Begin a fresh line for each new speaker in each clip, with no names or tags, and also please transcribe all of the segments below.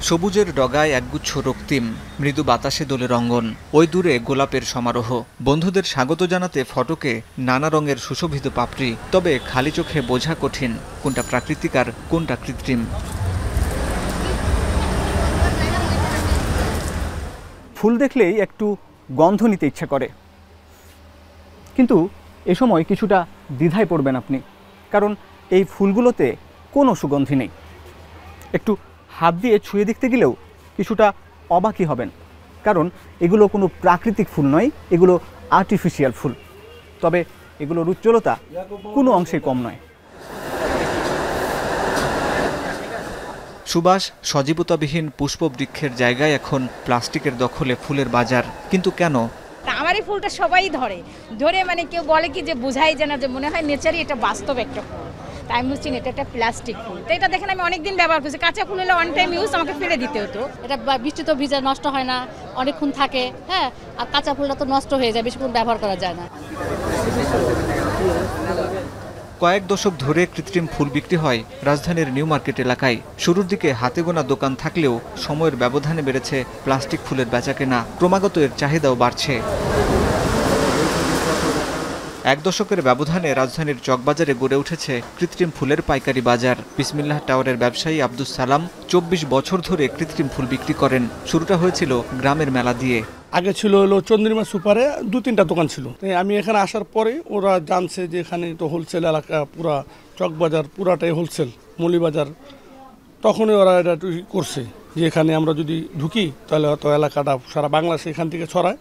সবুজের ডগায় একগুচ্ছ রক্তিম, মৃদু বাতাসে দোলে রঙ্গন, ওই দূরে গোলাপের সমারোহ। বন্ধুদের স্বাগত জানাতে ফটকে নানা রঙের সুশোভিত পাপড়ি। তবে খালি চোখে বোঝা কঠিন কোনটা প্রাকৃতিক আর কোনটা কৃত্রিম।
ফুল দেখলেই একটু গন্ধ নিতে ইচ্ছা করে, কিন্তু এ সময় কিছুটা দ্বিধায় পড়বেন আপনি, কারণ এই ফুলগুলোতে কোনো সুগন্ধি নেই। একটু হাত দিয়ে ছুঁয়ে দেখতে গেলেও কিছুটা অবাকই হবেন, কারণ এগুলো কোনো প্রাকৃতিক ফুল নয়, এগুলো আর্টিফিশিয়াল ফুল। তবে এগুলোর উজ্জ্বলতা কোনো অংশে কম নয়।
সুবাস সজীবতাবিহীন পুষ্পবৃক্ষের জায়গায় এখন প্লাস্টিকের দখলে ফুলের বাজার। কিন্তু কেন?
আমার এই ফুলটা সবাই ধরে মানে কেউ বলে কি যে বোঝাই যায় না, যে মনে হয় নেচারই এটা বাস্তব একটা ফুল। তাই আমি বলছি এটা একটা প্লাস্টিক ফুল। তো এটা দেখেন আমি অনেকদিন ব্যবহার করছি। কাঁচা ফুল হলে ওয়ান টাইম ইউজ, আমাকে ফেলে দিতে হতো।
এটা বৃষ্টিতে ভিজে নষ্ট হয় না, অনেকক্ষণ থাকে। হ্যাঁ, আর কাঁচা ফুলটা তো নষ্ট হয়ে যায়, বেশিক্ষণ ব্যবহার করা যায় না।
কয়েক দশক ধরে কৃত্রিম ফুল বিক্রি হয় রাজধানীর নিউ মার্কেট এলাকায়। শুরুর দিকে হাতে গোনা দোকান থাকলেও সময়ের ব্যবধানে বেড়েছে প্লাস্টিক ফুলের বেচাকেনা। ক্রমাগত এর চাহিদাও বাড়ছে। এক দশকের ব্যবধানে রাজধানীর চকবাজারে গড়ে উঠেছে কৃত্রিম ফুলের পাইকারি বাজার। বিসমিল্লাহ টাওয়ারের ব্যবসায়ী আব্দুস সালাম ২৪ বছর ধরে কৃত্রিম ফুল বিক্রি করেন। শুরুটা হয়েছিল গ্রামের মেলা দিয়ে।
আগে ছিল হলো চন্দ্রিমা সুপারে ২-৩টা দোকান ছিল। আমি এখানে আসার পরে ওরা জানছে যে এখানে তো হোলসেল এলাকা, পুরা চকবাজার পুরাটাই হোলসেল মৌলিবাজার। তখনই ওরা এটা করছে যে এখানে আমরা যদি ঢুকি তাহলে হয়তো এলাকাটা সারা বাংলাদেশে এখান থেকে ছড়ায়,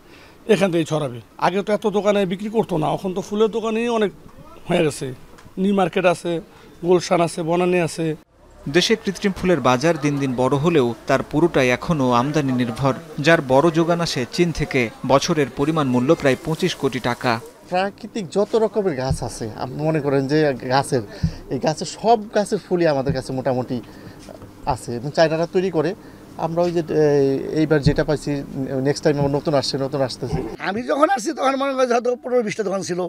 এখান থেকেই ছড়াবে। আগে তো এত দোকানে বিক্রি করতো না, এখন তো ফুলের দোকানেই অনেক হয়ে গেছে। নিউ মার্কেট আছে, গুলশান আছে, বনানী আছে।
দেশে কৃত্রিম ফুলের বাজার দিন দিন বড় হলেও তার পুরোটাই এখনও আমদানি নির্ভর, যার বড় যোগান আসে চীন থেকে। বছরের পরিমাণ মূল্য প্রায় ২৫ কোটি টাকা।
প্রাকৃতিক যত রকমের গাছ আছে, আপনি মনে করেন যে এই গাছের সব গাছের ফুলই আমাদের কাছে মোটামুটি আছে এবং চায়নারা তৈরি করে। আমরা ওই যে এইবার যেটা পাইছি, নেক্সট টাইম আমার নতুন আসতেছে।
আমি যখন আসছি তখন মনে করি হয়তো ১৫-২০টা দোকান ছিল,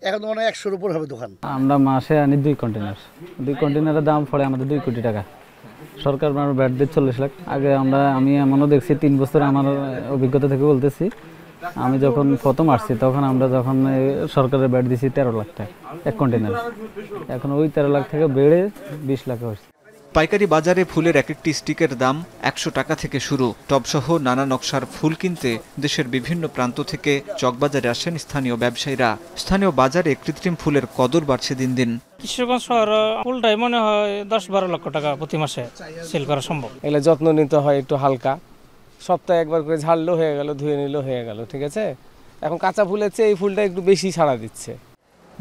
এখন মনে হয় ১০০-র উপর হবে দোকান।
আমরা মাসে আনি ২ কন্টেনারের দাম পড়ে আমাদের ২ কোটি টাকা। সরকার ব্যাট দিয়ে ৪০ লাখ। আগে আমি এমনও দেখছি, ৩ বছর আমার অভিজ্ঞতা থেকে বলতেছি, আমি যখন প্রথম আসছি তখন আমরা যখন সরকারের ব্যাট দিছি ১৩ লাখ টাকা এক কন্টেনার। এখন ওই ১৩ লাখ থেকে বেড়ে ২০ লাখ হয়েছে।
পাইকারি বাজারে ফুলের এক একটি স্টিকের দাম ১০০ টাকা থেকে শুরু। টবসহ নানা নকশার ফুল কিনতে দেশের বিভিন্ন প্রান্ত থেকে চকবাজারে আসেন স্থানীয় ব্যবসায়ীরা। স্থানীয় বাজারে কৃত্রিম ফুলের কদর বাড়ছে দিন দিন।
কিশোরগঞ্জ শহর ফুলটাই মনে হয় ১০-১২ লক্ষ টাকা প্রতি মাসে সেল করা সম্ভব।
এগুলো যত্ন নিতে হয় একটু হালকা, সপ্তাহে একবার করে ঝাড়লেও হয়ে গেল, ধুয়ে নিলেও হয়ে গেল, ঠিক আছে। এখন কাঁচা ফুলের চেয়ে এই ফুলটা একটু বেশি ছাড়া দিচ্ছে।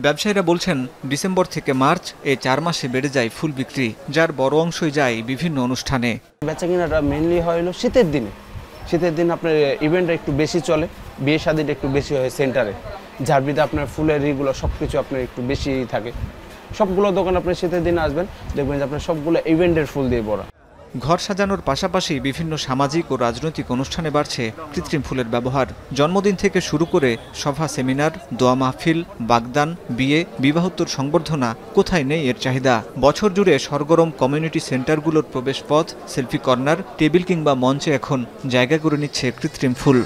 ব্যবসায়ীরা বলছেন ডিসেম্বর থেকে মার্চ এই ৪ মাসে বেড়ে যায় ফুল বিক্রি, যার বড় অংশই যায় বিভিন্ন অনুষ্ঠানে।
বেচাকেনাটা মেনলি হয় হলো শীতের দিনে। শীতের দিন আপনার ইভেন্টটা একটু বেশি চলে, বিয়ে শাদীটা একটু বেশি হয় সেন্টারে, যার ভিতরে আপনার ফুলের এগুলো সব কিছু আপনার একটু বেশি থাকে। সবগুলো দোকান আপনার শীতের দিনে আসবেন, দেখবেন যে আপনার সবগুলো ইভেন্টের ফুল দিয়ে ভরা।
ঘর সাজানোর পাশাপাশি বিভিন্ন সামাজিক ও রাজনৈতিক অনুষ্ঠানে বাড়ছে কৃত্রিম ফুলের ব্যবহার। জন্মদিন থেকে শুরু করে সভা, সেমিনার, দোয়া মাহফিল, বাগদান, বিয়ে, বিবাহোত্তর সংবর্ধনা, কোথায় নেই এর চাহিদা। বছর জুড়ে সরগরম কমিউনিটি সেন্টারগুলোর প্রবেশপথ, সেলফি কর্নার, টেবিল কিংবা মঞ্চে এখন জায়গা করে নিচ্ছে কৃত্রিম ফুল।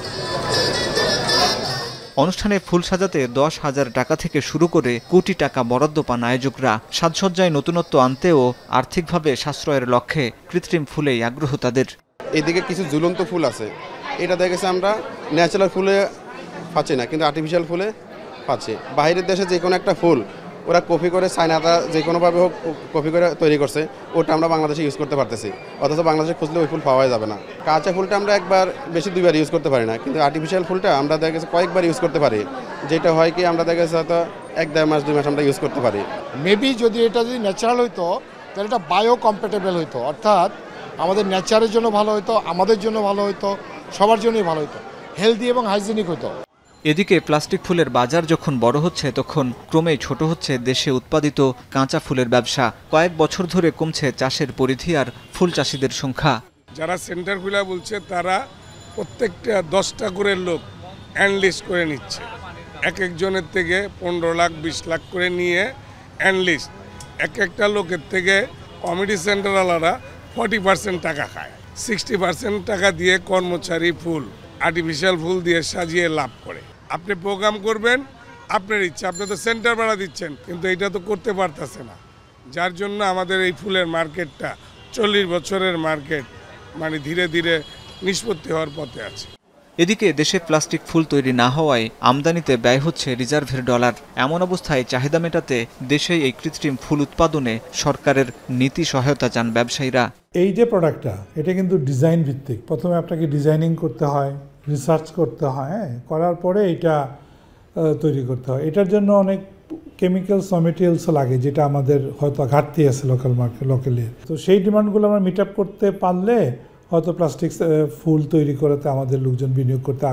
অনুষ্ঠানে ফুল সাজাতে ১০,০০০ টাকা থেকে শুরু করে কোটি টাকা বরাদ্দ পান আয়োজকরা। সাজসজ্জায় নতুনত্ব আনতেও আর্থিকভাবে সাশ্রয়ের লক্ষ্যে কৃত্রিম ফুলেই আগ্রহ তাদের।
এদিকে কিছু ঝুলন্ত ফুল আছে, এটা দেখেছে আমরা ন্যাচারাল ফুলে পাচ্ছি না, কিন্তু আর্টিফিশিয়াল ফুলে পাচ্ছি। বাইরের দেশে যে কোনো একটা ফুল ওরা কপি করে, চায়নাটা যে কোনোভাবে হোক কপি করে তৈরি করছে, ওটা আমরা বাংলাদেশে ইউজ করতে পারতেছি। অথচ বাংলাদেশে খুঁজলে ওই ফুল পাওয়া যাবে না। কাঁচা ফুলটা আমরা একবার বেশি ২বার ইউজ করতে পারি না, কিন্তু আর্টিফিশিয়াল ফুলটা আমরা দেখা গেছে কয়েকবার ইউজ করতে পারি, যেটা হয় কি আমরা দেখা গেছে হয়তো ১-১.৫ মাস ২ মাস আমরা ইউজ করতে পারি।
মেবি যদি এটা ন্যাচারাল হইতো তাহলে এটা বায়ো কম্প্যাটেবল হইতো, অর্থাৎ আমাদের নেচারের জন্য ভালো হইতো, আমাদের জন্য ভালো হইতো, সবার জন্যই ভালো হইতো, হেলদি এবং হাইজেনিক হইতো।
এদিকে প্লাস্টিক ফুলের বাজার যখন বড় হচ্ছে, তখন ক্রমেই ছোট হচ্ছে দেশে উৎপাদিত কাঁচা ফুলের ব্যবসা। কয়েক বছর ধরে কমছে চাষের পরিধি আর ফুল চাষিদের সংখ্যা।
যারা সেন্টার খুলে বলছে তারা প্রত্যেকটা 10টা করে লোক অ্যানলিস্ট করে নিচ্ছে। এক একজনের থেকে ১৫ লাখ ২০ লাখ করে নিয়ে অ্যানলিস্ট। এক একটা লোকের থেকে কমিটি সেন্টারওয়ালারা 40% টাকা খায়। 60% টাকা দিয়ে কর্মচারী ফুল আর্টিফিশিয়াল ফুল দিয়ে সাজিয়ে লাভ করে। আপনি প্রোগ্রাম করবেন আপনার ইচ্ছা, আপনি তো সেন্টার ভাড়া দিচ্ছেন, কিন্তু এটা তো করতে পারতেছে না, যার জন্য আমাদের এই ফুলের মার্কেটটা 40 বছরের মার্কেট মানে ধীরে ধীরে নিষ্পত্তি হওয়ার পথে আছে।
এদিকে দেশে প্লাস্টিক ফুল তৈরি না হওয়ায় আমদানিতে ব্যয় হচ্ছে রিজার্ভের ডলার। এমন অবস্থায় চাহিদা মেটাতে দেশে এই কৃত্রিম ফুল উৎপাদনে সরকারের নীতি সহায়তা চান ব্যবসায়ীরা।
এই যে প্রোডাক্টটা, এটা কিন্তু ডিজাইন ভিত্তিক। প্রথমে আপনাকে ডিজাইনিং করতে হয়, রিসার্চ করতে হয়, হ্যাঁ, করার পরে এটা তৈরি করতে হয়। এটার জন্য অনেক কেমিক্যালস ও মেটেরিয়ালসও লাগে, যেটা আমাদের হয়তো ঘাটতি আছে লোকালি। তো সেই ডিমান্ডগুলো আমরা মিট আপ করতে পারলে হয়তো প্লাস্টিক ফুল তৈরি করাতে আমাদের লোকজন বিনিয়োগ করতে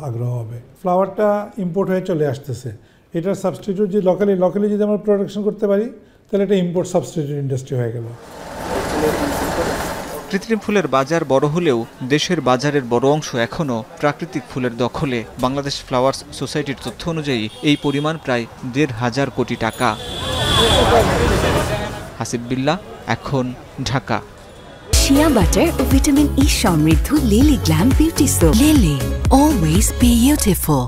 আগ্রহ হবে। ফ্লাওয়ারটা ইম্পোর্ট হয়ে চলে আসতেছে, এটার সাবস্টিটিউট যদি লোকালি যদি আমরা প্রোডাকশন করতে পারি, তাহলে এটা ইম্পোর্ট সাবস্টিটিউট ইন্ডাস্ট্রি হয়ে গেল।
কৃত্রিম ফুলের বাজার বড় হলেও দেশের বাজারের বড় অংশ এখনও প্রাকৃতিক ফুলের দখলে। বাংলাদেশ ফ্লাওয়ার্স সোসাইটির তথ্য অনুযায়ী এই পরিমাণ প্রায় 1,500 কোটি টাকা। হাসিব বিল্লাহ, এখন, ঢাকা।
শিয়া বাটার ও ভিটামিন ই সমৃদ্ধ lily glam beauty soap. Lily, always beautiful.